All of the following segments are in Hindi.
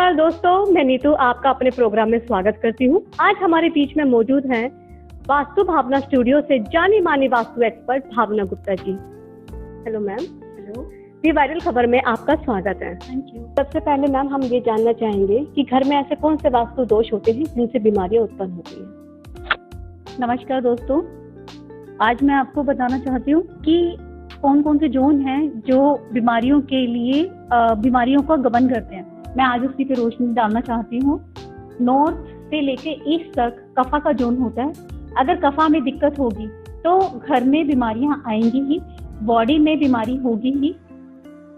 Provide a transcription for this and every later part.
नमस्कार दोस्तों, मैं नीतू आपका अपने प्रोग्राम में स्वागत करती हूँ। आज हमारे बीच में मौजूद हैं वास्तु भावना स्टूडियो से जानी मानी vastu expert Bhavna Gupta ji. Hello ma'am. Hello ये वायरल खबर में आपका स्वागत है। Thank you. सबसे पहले मैम हम ये जानना चाहेंगे कि घर में ऐसे कौन से वास्तु दोष होते हैं जिनसे बीमारियां उत्पन्न होती हैं। नमस्कार दोस्तों, आज मैं आपको बताना चाहती हूँ कि कौन कौन से जोन हैं जो बीमारियों के लिए बीमारियों का गबन करते हैं। मैं आज उसी पे रोशनी डालना चाहती हूँ। नॉर्थ से लेके ईस्ट तक कफा का जोन होता है। अगर कफा में दिक्कत होगी तो घर में बीमारियां आएंगी ही, बॉडी में बीमारी होगी ही।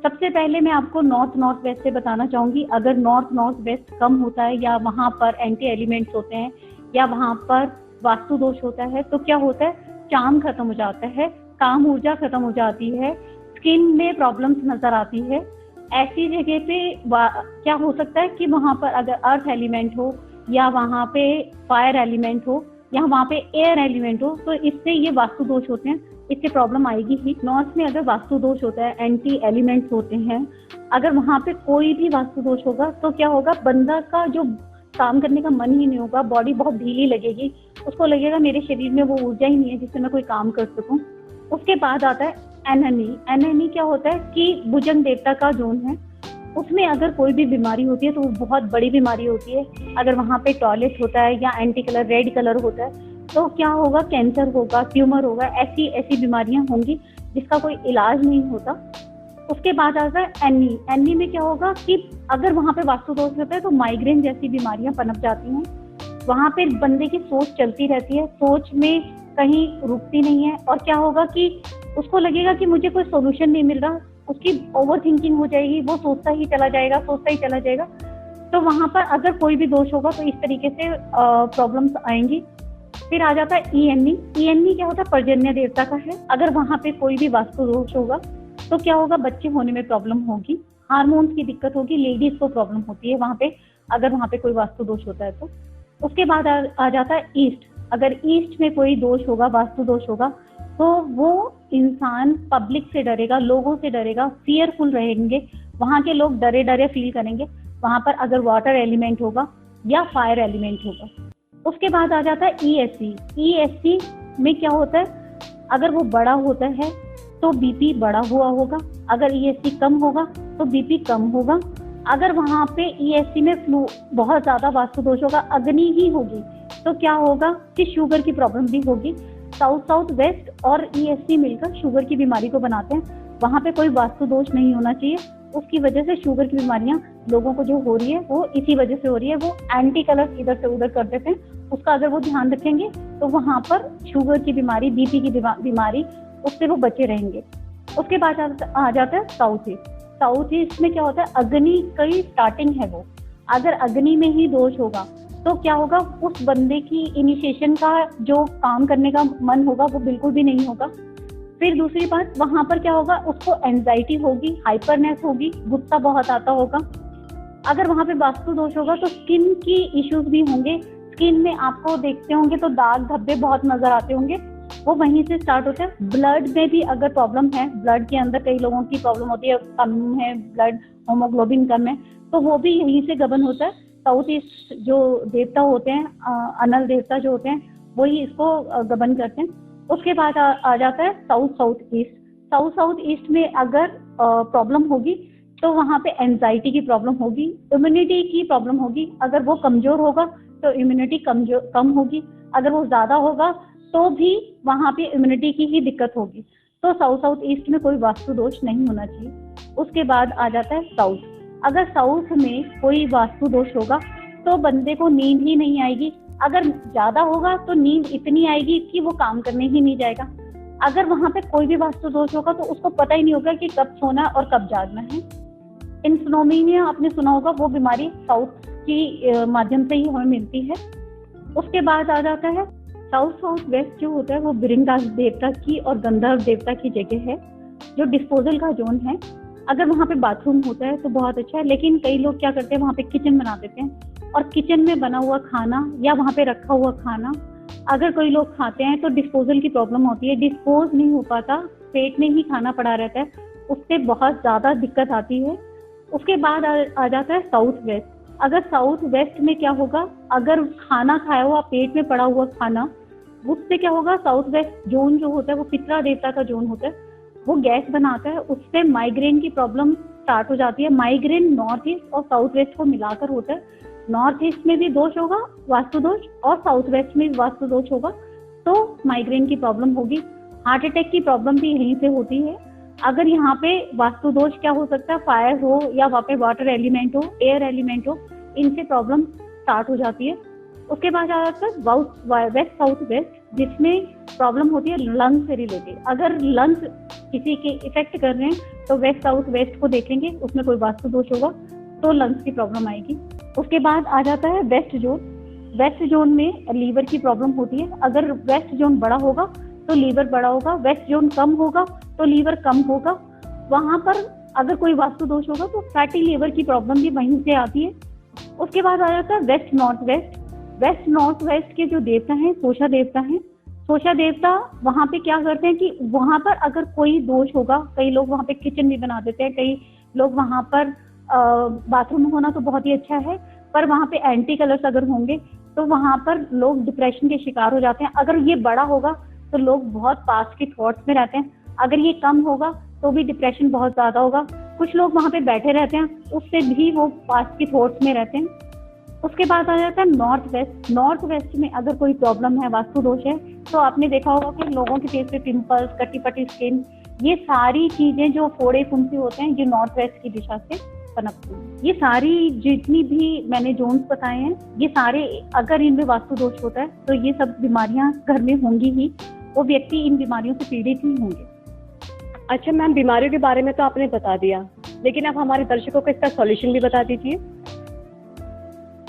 सबसे पहले मैं आपको नॉर्थ वेस्ट से बताना चाहूंगी। अगर नॉर्थ वेस्ट कम होता है या वहाँ पर एंटी एलिमेंट्स होते हैं या वहाँ पर वास्तु दोष होता है तो क्या होता है, चार्म खत्म हो जाता है, काम ऊर्जा खत्म हो जाती है, स्किन में प्रॉब्लम्स नजर आती है। ऐसी जगह पे क्या हो सकता है कि वहाँ पर अगर अर्थ एलिमेंट हो या वहाँ पे फायर एलिमेंट हो या वहाँ पे एयर एलिमेंट हो तो इससे ये वास्तु दोष होते हैं, इससे प्रॉब्लम आएगी ही। नॉर्थ में अगर वास्तु दोष होता है, एंटी एलिमेंट्स होते हैं, अगर वहाँ पे कोई भी वास्तु दोष होगा तो क्या होगा, बंदा का जो काम करने का मन ही नहीं होगा, बॉडी बहुत ढीली लगेगी, उसको लगेगा मेरे शरीर में वो ऊर्जा ही नहीं है जिससे मैं कोई काम कर सकूं। उसके बाद आता है एननी क्या होता है कि भुजंग देवता का जोन है। उसमें अगर कोई भी बीमारी होती है तो वो बहुत बड़ी बीमारी होती है। अगर वहाँ पे टॉयलेट होता है या एंटी कलर रेड कलर होता है तो क्या होगा, कैंसर होगा, ट्यूमर होगा, ऐसी बीमारियां होंगी जिसका कोई इलाज नहीं होता। उसके बाद आता है एनी में क्या होगा कि अगर वहाँ पे वास्तु दोष होता है तो माइग्रेन जैसी बीमारियां पनप जाती हैं। वहाँ पे बंदे की सोच चलती रहती है, सोच में कहीं रुकती नहीं है और क्या होगा कि उसको लगेगा कि मुझे कोई सोल्यूशन नहीं मिल रहा, उसकी ओवर थिंकिंग हो जाएगी, वो सोचता ही चला जाएगा। तो वहाँ पर अगर कोई भी दोष होगा तो इस तरीके से प्रॉब्लम्स आएंगी। फिर आ जाता है ईएनई क्या होता है, पर्जन्य देवता का है। अगर वहाँ पे कोई भी वास्तु दोष होगा तो क्या होगा, बच्चे होने में प्रॉब्लम होगी, हार्मोन्स की दिक्कत होगी, लेडीज को प्रॉब्लम होती है वहाँ पे अगर वहाँ पे कोई वास्तु दोष होता है तो। उसके बाद आ जाता है ईस्ट। अगर ईस्ट में कोई दोष होगा, वास्तु दोष होगा तो वो इंसान पब्लिक से डरेगा, लोगों से डरेगा, फियरफुल रहेंगे, वहाँ के लोग डरे फील करेंगे वहाँ पर अगर वाटर एलिमेंट होगा या फायर एलिमेंट होगा। उसके बाद आ जाता है ईएससी में क्या होता है, अगर वो बड़ा होता है तो बीपी बढ़ा हुआ होगा, अगर ईएससी कम होगा तो बीपी कम होगा। अगर वहाँ पे ईएससी में फ्लू बहुत ज्यादा वास्तु दोष होगा, अग्नि ही होगी तो क्या होगा कि शुगर की प्रॉब्लम भी होगी। साउथ वेस्ट और ईएससी मिलकर शुगर की बीमारी को बनाते हैं। वहाँ पे कोई वास्तु दोष नहीं होना चाहिए, उसकी वजह से शुगर की बीमारियां लोगों को जो हो रही है वो इसी वजह से हो रही है। वो एंटी कलर इधर से उधर कर देते हैं, उसका अगर वो ध्यान रखेंगे तो वहाँ पर शुगर की बीमारी, बीपी की बीमारी, उससे वो बचे रहेंगे। उसके बाद आ जाता है साउथ ईस्ट में क्या होता है, अग्नि की स्टार्टिंग है वो। अगर अग्नि में ही दोष होगा तो क्या होगा, उस बंदे की इनिशिएशन का जो काम करने का मन होगा वो बिल्कुल भी नहीं होगा। फिर दूसरी बात, वहां पर क्या होगा, उसको एंजाइटी होगी, हाइपरनेस होगी, गुस्सा बहुत आता होगा। अगर वहां पे वास्तु दोष होगा तो स्किन की इश्यूज भी होंगे। स्किन में आपको देखते होंगे तो दाग धब्बे बहुत नजर आते होंगे, वो वहीं से स्टार्ट होता है। ब्लड में भी अगर प्रॉब्लम है, ब्लड के अंदर कई लोगों की प्रॉब्लम होती है, कम है ब्लड, होमोग्लोबिन कम है, तो वो भी यहीं से गबन होता है। साउथ ईस्ट जो देवता होते हैं, अनल देवता जो होते हैं, वही इसको गबन करते हैं। उसके बाद आ जाता है साउथ ईस्ट में अगर प्रॉब्लम होगी तो वहाँ पे एंजाइटी की प्रॉब्लम होगी, इम्यूनिटी की प्रॉब्लम होगी। अगर वो कमजोर होगा तो इम्यूनिटी कम होगी, अगर वो ज्यादा होगा तो भी वहाँ पे इम्यूनिटी की ही दिक्कत होगी। तो साउथ ईस्ट में कोई वास्तु दोष नहीं होना चाहिए। उसके बाद आ जाता है साउथ। अगर साउथ में कोई वास्तु दोष होगा तो बंदे को नींद ही नहीं आएगी, अगर ज्यादा होगा तो नींद इतनी आएगी कि वो काम करने ही नहीं जाएगा। अगर वहां पे कोई भी वास्तु दोष होगा तो उसको पता ही नहीं होगा कि कब सोना और कब जागना है। इंसोम्निया आपने सुना होगा, वो बीमारी साउथ की माध्यम से ही हमें मिलती है। उसके बाद आ जाता है साउथ वेस्ट जो होता है वो बिरिंगदास देवता की और गंधर्व देवता की जगह है, जो डिस्पोजल का जोन है। अगर वहाँ पे बाथरूम होता है तो बहुत अच्छा है, लेकिन कई लोग क्या करते हैं, वहाँ पे किचन बना देते हैं और किचन में बना हुआ खाना या वहाँ पे रखा हुआ खाना अगर कोई लोग खाते हैं तो डिस्पोजल की प्रॉब्लम होती है, डिस्पोज नहीं हो पाता, पेट में ही खाना पड़ा रहता है, उससे बहुत ज्यादा दिक्कत आती है। उसके बाद आ जाता है साउथ वेस्ट। अगर साउथ वेस्ट में क्या होगा, अगर खाना खाया हुआ, पेट में पड़ा हुआ खाना, उससे क्या होगा, साउथ वेस्ट जोन जो होता है वो पित्रा देवता का जोन होता है, वो गैस बनाता है, उससे माइग्रेन की प्रॉब्लम स्टार्ट हो जाती है। माइग्रेन नॉर्थ ईस्ट और साउथ वेस्ट को मिलाकर होता है। नॉर्थ ईस्ट में भी दोष होगा, वास्तु दोष, और साउथ वेस्ट में भी वास्तु दोष होगा, तो माइग्रेन की प्रॉब्लम होगी। हार्ट अटैक की प्रॉब्लम भी यहीं से होती है। अगर यहाँ पे वास्तु दोष क्या हो सकता है, फायर हो या वहाँ पे वाटर एलिमेंट हो, एयर एलिमेंट हो, इनसे प्रॉब्लम स्टार्ट हो जाती है। उसके बाद आ जाता है वेस्ट साउथ वेस्ट, जिसमें प्रॉब्लम होती है लंग्स से रिलेटेड। अगर लंग्स किसी के इफेक्ट कर रहे हैं तो वेस्ट साउथ वेस्ट को देखेंगे, उसमें कोई वास्तु दोष होगा तो लंग्स की प्रॉब्लम आएगी। उसके बाद आ जाता है वेस्ट जोन। वेस्ट जोन में लीवर की प्रॉब्लम होती है। अगर वेस्ट जोन बड़ा होगा तो लीवर बड़ा होगा, वेस्ट जोन कम होगा तो लीवर कम होगा। वहां पर अगर कोई वास्तु दोष होगा तो फैटी लीवर की प्रॉब्लम भी वहीं से आती है। उसके बाद आ जाता है west north west. West north west के जो देवता हैं, सोशा देवता हैं। सोशा देवता वहां पे क्या करते हैं कि वहां पर अगर कोई दोष होगा, कई लोग वहां पे किचन भी बना देते हैं, कई लोग वहां पर बाथरूम होना तो बहुत ही अच्छा है, पर वहां पे एंटी कलर्स अगर होंगे तो वहां पर लोग डिप्रेशन के शिकार हो जाते हैं। अगर ये बड़ा होगा तो लोग बहुत पास्ट के थॉट्स में रहते हैं, अगर ये कम होगा तो भी डिप्रेशन बहुत ज्यादा होगा। कुछ लोग वहां पे बैठे रहते हैं, उससे भी वो पास्ट के थॉट्स में रहते हैं। उसके बाद आ जाता है नॉर्थ वेस्ट। नॉर्थ वेस्ट में अगर कोई प्रॉब्लम है, वास्तु दोष है, तो आपने देखा होगा कि लोगों के फेस पे पिंपल्स, कटी पटी स्किन, ये सारी चीजें जो फोड़े फुंसी होते हैं, ये नॉर्थ वेस्ट की दिशा से पनपती हैं। ये सारी जितनी भी मैंने जोन्स बताए हैं, ये सारे अगर इनमें वास्तु दोष होता है तो ये सब बीमारियां घर में होंगी ही, वो व्यक्ति इन बीमारियों से पीड़ित ही होंगे। अच्छा मैम, बीमारियों के बारे में तो आपने बता दिया, लेकिन आप हमारे दर्शकों को इसका सॉल्यूशन भी बता दीजिए।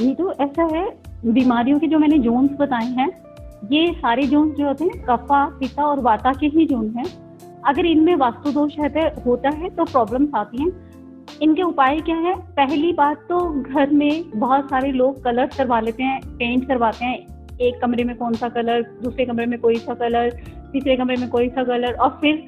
ये तो ऐसा है, बीमारियों के जो मैंने जोन्स बताए हैं, ये सारे जोन्स जो होते हैं कफा, पित्ता और वाता के ही जोन हैं। अगर इनमें वास्तु दोष होता है तो प्रॉब्लम्स आती हैं। इनके उपाय क्या है? पहली बात तो घर में बहुत सारे लोग कलर करवा लेते हैं, पेंट करवाते हैं। एक कमरे में कौन सा कलर, दूसरे कमरे में कोई सा कलर, तीसरे कमरे में कोई सा कलर, और फिर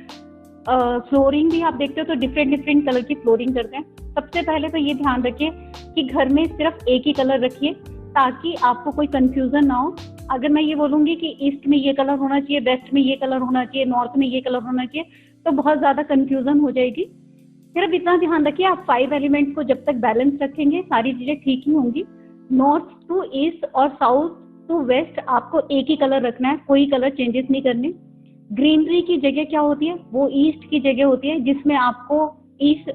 फ्लोरिंग भी आप देखते हो तो डिफरेंट कलर की फ्लोरिंग करते हैं। सबसे पहले तो ये ध्यान रखिए कि घर में सिर्फ एक ही कलर रखिए ताकि आपको कोई कंफ्यूजन ना हो। अगर मैं ये बोलूंगी कि ईस्ट में ये कलर होना चाहिए, वेस्ट में ये कलर होना चाहिए, नॉर्थ में ये कलर होना चाहिए, तो बहुत ज्यादा कंफ्यूजन हो जाएगी। सिर्फ इतना ध्यान रखिए, आप 5 एलिमेंट को जब तक बैलेंस रखेंगे सारी चीजें ठीक ही होंगी। नॉर्थ टू ईस्ट और साउथ टू वेस्ट आपको एक ही कलर रखना है, कोई कलर चेंजेस नहीं करने। ग्रीनरी की जगह क्या होती है? वो ईस्ट की जगह होती है, जिसमें आपको east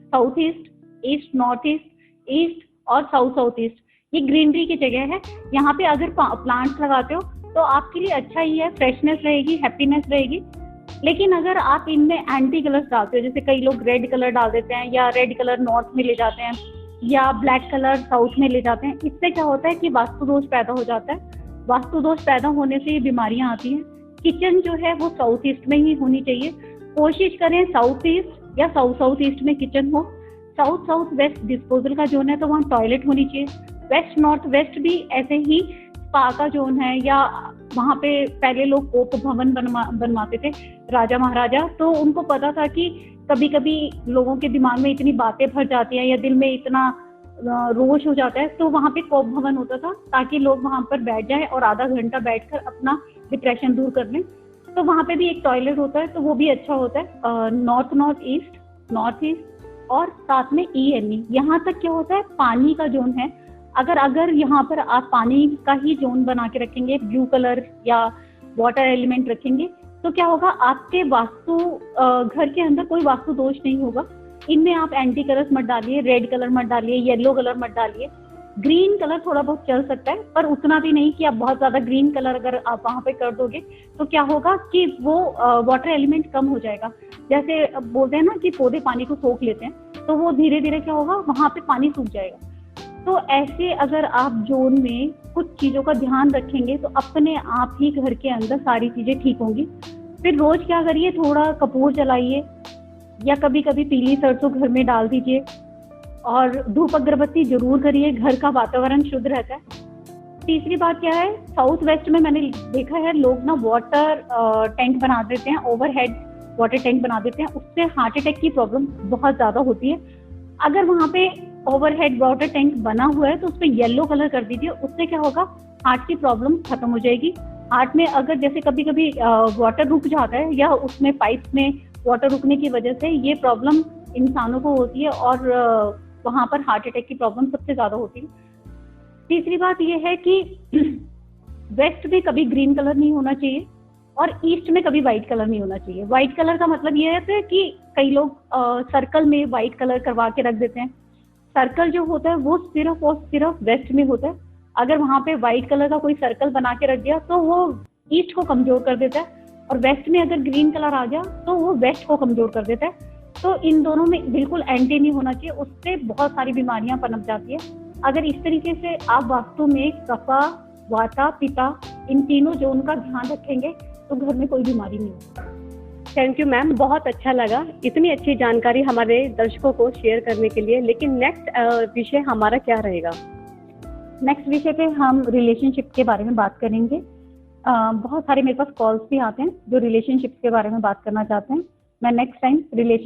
south east, east north east, east और साउथ साउथ ईस्ट, ये ग्रीनरी की जगह है। यहाँ पे अगर प्लांट्स लगाते हो तो आपके लिए अच्छा ही है, फ्रेशनेस रहेगी, हैप्पीनेस रहेगी। लेकिन अगर आप इनमें एंटी कलर्स डालते हो, जैसे कई लोग रेड कलर डाल देते हैं या रेड कलर नॉर्थ में ले जाते हैं या ब्लैक कलर साउथ में ले जाते हैं, इससे क्या होता है कि वास्तु दोष पैदा हो जाता है। वास्तु दोष पैदा होने से ये बीमारियां आती हैं। किचन जो है वो साउथ ईस्ट में ही होनी चाहिए। कोशिश करें साउथ ईस्ट या साउथ ईस्ट में किचन हो। साउथ साउथ वेस्ट डिस्पोजल का जोन है तो वहाँ टॉयलेट होनी चाहिए। वेस्ट नॉर्थ वेस्ट भी ऐसे ही स्पा का जोन है, या वहाँ पे पहले लोग कोप भवन बनवाते थे राजा महाराजा, तो उनको पता था कि कभी कभी लोगों के दिमाग में इतनी बातें भर जाती हैं या दिल में इतना रोष हो जाता है, तो वहाँ पे कोप भवन होता था ताकि लोग वहाँ पर बैठ जाए और आधा घंटा बैठकर अपना डिप्रेशन दूर कर लें। तो वहाँ पे भी एक टॉयलेट होता है, तो वो भी अच्छा होता है। नॉर्थ ईस्ट, नॉर्थ ईस्ट और साथ में ENE। यहाँ तक क्या होता है, पानी का जोन है। अगर यहाँ पर आप पानी का ही जोन बना के रखेंगे, ब्लू कलर या वाटर एलिमेंट रखेंगे, तो क्या होगा, आपके वास्तु घर के अंदर कोई वास्तु दोष नहीं होगा। इनमें आप एंटी कलर्स मत डालिए, रेड कलर मत डालिए, येलो कलर मत डालिए। ग्रीन कलर थोड़ा बहुत चल सकता है, पर उतना भी नहीं कि आप बहुत ज्यादा ग्रीन कलर अगर आप वहां पे कर दोगे तो क्या होगा कि वो वाटर एलिमेंट कम हो जाएगा। जैसे बोलते हैं ना कि पौधे पानी को सोख लेते हैं, तो वो धीरे धीरे क्या होगा, वहां पे पानी सूख जाएगा। तो ऐसे अगर आप जोन में कुछ चीजों का ध्यान रखेंगे तो अपने आप ही घर के अंदर सारी चीजें ठीक होंगी। फिर रोज क्या करिए, थोड़ा कपूर जलाइए या कभी कभी पीली सरसों घर में डाल दीजिए और धूप अगरबत्ती जरूर करिए, घर का वातावरण शुद्ध रहता है। तीसरी बात क्या है, साउथ वेस्ट में मैंने देखा है लोग ना वाटर टैंक बना देते हैं, ओवरहेड वाटर टैंक बना देते हैं, उससे हार्ट अटैक की प्रॉब्लम बहुत ज्यादा होती है। अगर वहाँ पे ओवरहेड वाटर टैंक बना हुआ है तो उस पर येलो कलर कर दीजिए। उससे क्या होगा, हार्ट की प्रॉब्लम खत्म हो जाएगी। हार्ट में अगर जैसे कभी कभी वाटर रुक जाता है या उसमें पाइप्स में वाटर रुकने की वजह से ये प्रॉब्लम इंसानों को होती है और वहाँ पर हार्ट अटैक की प्रॉब्लम सबसे ज़्यादा होती है। तीसरी बात ये है कि वेस्ट में कभी ग्रीन कलर नहीं होना चाहिए और ईस्ट में कभी वाइट कलर नहीं होना चाहिए। वाइट कलर का मतलब ये है कि कई लोग सर्कल में वाइट कलर करवा के रख देते हैं। सर्कल जो होता है वो सिर्फ और सिर्फ वेस्ट में होता है। अगर वहाँ पे वाइट कलर का कोई सर्कल बना के रख दिया तो वो ईस्ट को कमजोर कर देता है, और वेस्ट में अगर ग्रीन कलर आ गया तो वो वेस्ट को कमजोर कर देता है। तो इन दोनों में बिल्कुल एंटी नहीं होना चाहिए, उससे बहुत सारी बीमारियां पनप जाती है। अगर इस तरीके से आप वास्तु में कफा, वाता, पिता, इन तीनों जोन का ध्यान रखेंगे तो घर में कोई बीमारी नहीं होगी। थैंक यू मैम, बहुत अच्छा लगा इतनी अच्छी जानकारी हमारे दर्शकों को शेयर करने के लिए। लेकिन नेक्स्ट विषय हमारा क्या रहेगा? नेक्स्ट विषय पे हम रिलेशनशिप के बारे में बात करेंगे। बहुत सारे मेरे पास कॉल्स भी आते हैं जो रिलेशनशिप के बारे में बात करना चाहते हैं। मैं नेक्स्ट टाइम रिलेशन